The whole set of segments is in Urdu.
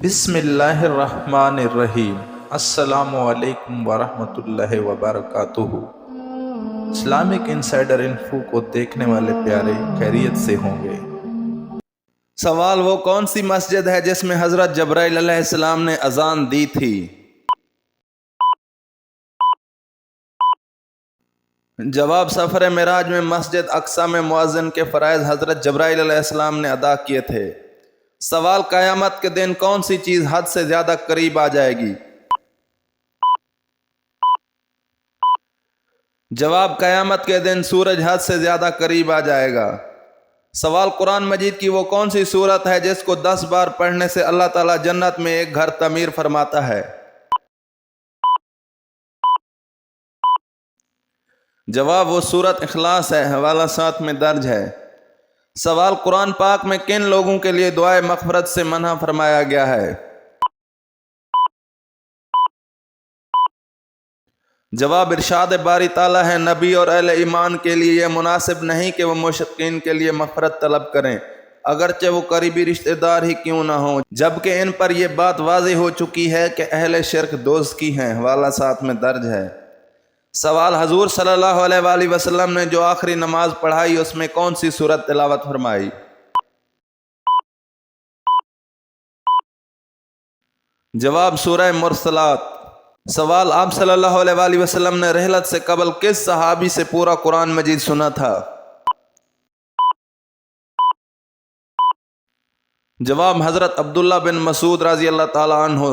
بسم اللہ الرحمن الرحیم۔ السلام علیکم ورحمۃ اللہ وبرکاتہ۔ اسلامک انسائیڈر انفو کو دیکھنے والے پیارے خیریت سے ہوں گے۔ سوال: وہ کون سی مسجد ہے جس میں حضرت جبرائیل علیہ السلام نے اذان دی تھی؟ جواب: سفر معراج میں مسجد اقصی میں مؤذن کے فرائض حضرت جبرائیل علیہ السلام نے ادا کیے تھے۔ سوال: قیامت کے دن کون سی چیز حد سے زیادہ قریب آ جائے گی؟ جواب: قیامت کے دن سورج حد سے زیادہ قریب آ جائے گا۔ سوال: قرآن مجید کی وہ کون سی سورت ہے جس کو 10 بار پڑھنے سے اللہ تعالیٰ جنت میں ایک گھر تعمیر فرماتا ہے؟ جواب: وہ سورت اخلاص ہے، حوالہ 7 میں درج ہے۔ سوال: قرآن پاک میں کن لوگوں کے لیے دعائے مغفرت سے منع فرمایا گیا ہے؟ جواب: ارشاد باری تعالیٰ ہے، نبی اور اہل ایمان کے لیے یہ مناسب نہیں کہ وہ مشرکین کے لیے مغفرت طلب کریں، اگرچہ وہ قریبی رشتہ دار ہی کیوں نہ ہوں، جبکہ ان پر یہ بات واضح ہو چکی ہے کہ اہل شرک دوزخی ہیں، حوالہ 7 میں درج ہے۔ سوال: حضور صلی اللہ علیہ وآلہ وسلم نے جو آخری نماز پڑھائی اس میں کون سی سورت تلاوت فرمائی؟ جواب: سورہ مرسلات۔ سوال: آپ صلی اللہ علیہ وآلہ وسلم نے رحلت سے قبل کس صحابی سے پورا قرآن مجید سنا تھا؟ جواب: حضرت عبداللہ بن مسعود رضی اللہ تعالیٰ عنہ۔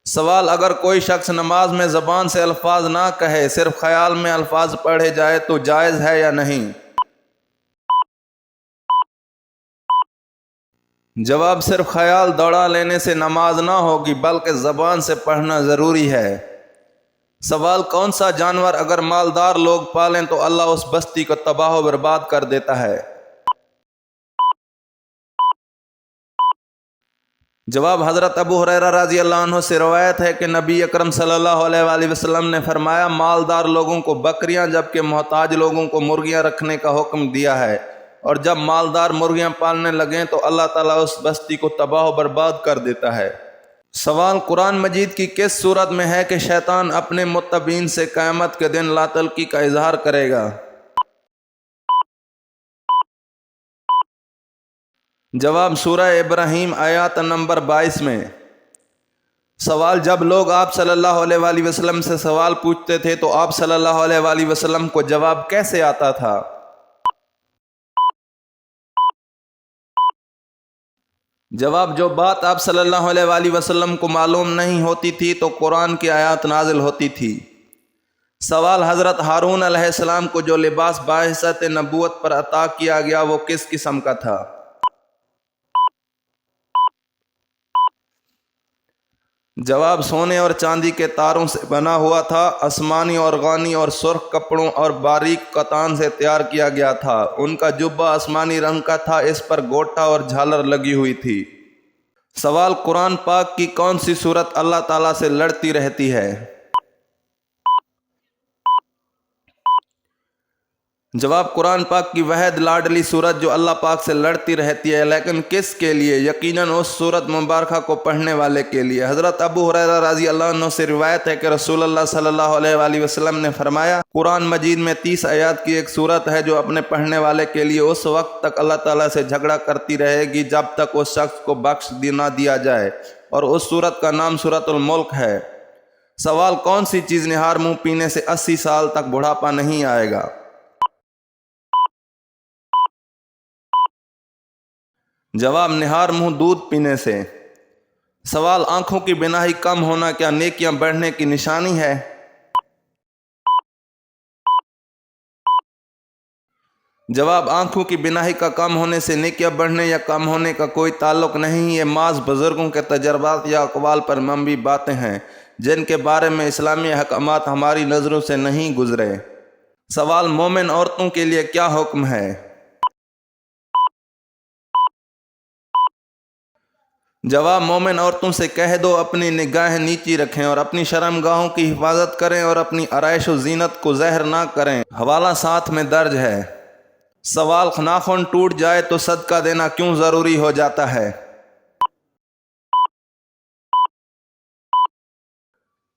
سوال: اگر کوئی شخص نماز میں زبان سے الفاظ نہ کہے، صرف خیال میں الفاظ پڑھے جائے تو جائز ہے یا نہیں؟ جواب: صرف خیال دوڑا لینے سے نماز نہ ہوگی بلکہ زبان سے پڑھنا ضروری ہے۔ سوال: کون سا جانور اگر مالدار لوگ پالیں تو اللہ اس بستی کو تباہ و برباد کر دیتا ہے؟ جواب: حضرت ابو ہریرہ رضی اللہ عنہ سے روایت ہے کہ نبی اکرم صلی اللہ علیہ وآلہ وسلم نے فرمایا، مالدار لوگوں کو بکریاں جبکہ محتاج لوگوں کو مرغیاں رکھنے کا حکم دیا ہے، اور جب مالدار مرغیاں پالنے لگیں تو اللہ تعالیٰ اس بستی کو تباہ و برباد کر دیتا ہے۔ سوال: قرآن مجید کی کس صورت میں ہے کہ شیطان اپنے متبعین سے قیامت کے دن لا تعلقی کا اظہار کرے گا؟ جواب: سورہ ابراہیم آیات نمبر 22 میں۔ سوال: جب لوگ آپ صلی اللہ علیہ وآلہ وسلم سے سوال پوچھتے تھے تو آپ صلی اللہ علیہ وآلہ وسلم کو جواب کیسے آتا تھا؟ جواب: جو بات آپ صلی اللہ علیہ وآلہ وسلم کو معلوم نہیں ہوتی تھی تو قرآن کی آیات نازل ہوتی تھی۔ سوال: حضرت ہارون علیہ السلام کو جو لباس باعثت نبوت پر عطا کیا گیا وہ کس قسم کا تھا؟ جواب: سونے اور چاندی کے تاروں سے بنا ہوا تھا، آسمانی اور غانی اور سرخ کپڑوں اور باریک کتان سے تیار کیا گیا تھا، ان کا جبہ آسمانی رنگ کا تھا، اس پر گوٹا اور جھالر لگی ہوئی تھی۔ سوال: قرآن پاک کی کون سی سورت اللہ تعالیٰ سے لڑتی رہتی ہے؟ جواب: قرآن پاک کی واحد لاڈلی سورت جو اللہ پاک سے لڑتی رہتی ہے، لیکن کس کے لیے؟ یقیناً اس سورت مبارکہ کو پڑھنے والے کے لیے۔ حضرت ابو ہریرہ رضی اللہ عنہ سے روایت ہے کہ رسول اللہ صلی اللہ علیہ وآلہ وسلم نے فرمایا، قرآن مجید میں 30 آیات کی ایک سورت ہے جو اپنے پڑھنے والے کے لیے اس وقت تک اللہ تعالیٰ سے جھگڑا کرتی رہے گی جب تک اس شخص کو بخش نہ دیا جائے، اور اس سورت کا نام سورۃ الملک ہے۔ سوال: کون سی چیز نہار منہ پینے سے 80 سال تک بڑھاپا نہیں آئے گا؟ جواب: نہار منہ دودھ پینے سے۔ سوال: آنکھوں کی بینائی کم ہونا کیا نیکیاں بڑھنے کی نشانی ہے؟ جواب: آنکھوں کی بینائی کا کم ہونے سے نیکیاں بڑھنے یا کم ہونے کا کوئی تعلق نہیں، یہ محض بزرگوں کے تجربات یا اقوال پر مبنی باتیں ہیں جن کے بارے میں اسلامی احکامات ہماری نظروں سے نہیں گزرے۔ سوال: مومن عورتوں کے لیے کیا حکم ہے؟ جواب: مومن عورتوں سے کہہ دو اپنی نگاہیں نیچی رکھیں اور اپنی شرمگاہوں کی حفاظت کریں اور اپنی آرائش و زینت کو ظاہر نہ کریں، حوالہ 7 میں درج ہے۔ سوال: ناخن ٹوٹ جائے تو صدقہ دینا کیوں ضروری ہو جاتا ہے؟